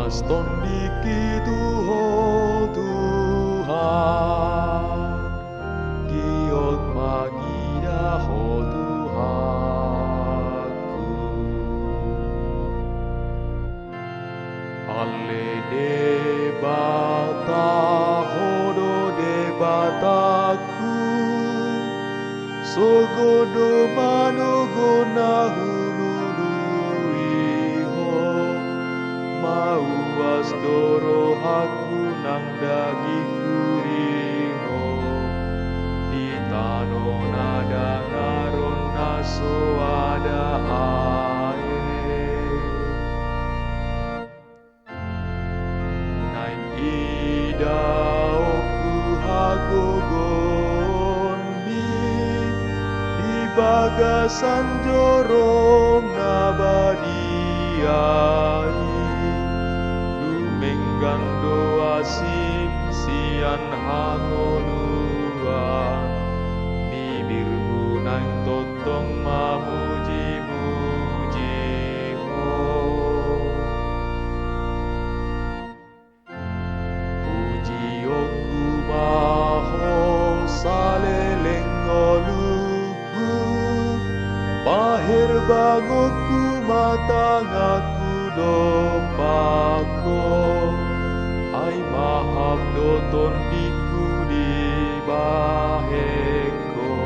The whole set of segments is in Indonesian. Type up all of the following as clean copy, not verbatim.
Aston dikituho Tuhan, giot magidaho Tuhanku. Alle debata hodo debataku, sogodo manogo nahululuiho, mau asdoro haku nang dagiku riho, di tano nada ngaron naso ada ae. Nain idaoku hagogon di bagasan jorong nabadiai, dumenggan doa sian hangoluan, bibirku nain totong mamuji-mujiho. Pujioku maho saleleng oluku, pahir bangoku matangaku dopako, ai mahap doton diku di baheko,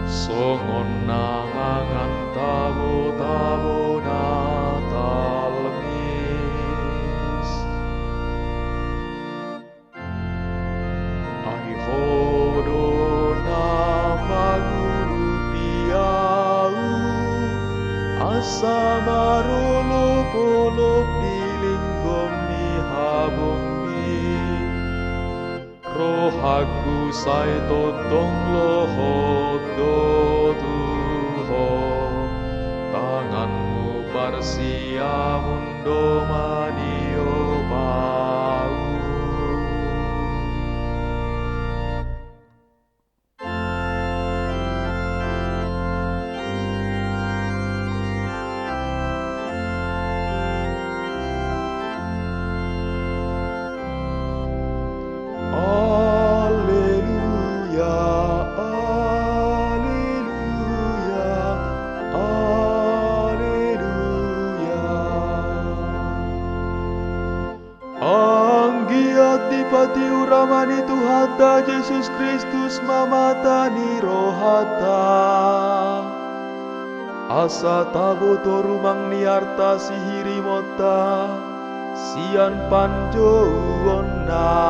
songon nangangan tabo-tabo natal mis. Ai hodo namaguru piau, asa marolop-olop di linggom ni habong mi, rohaku sai totong lohot do tuho, tanganmu parsiamun do manio mau. Alleluia, alleluia, alleluia. Anggiat dipati uramani Tuhata Yesus Kristus mamatani rohata, asa tabo torumang niarta sihiri mota, sian panjo uonna.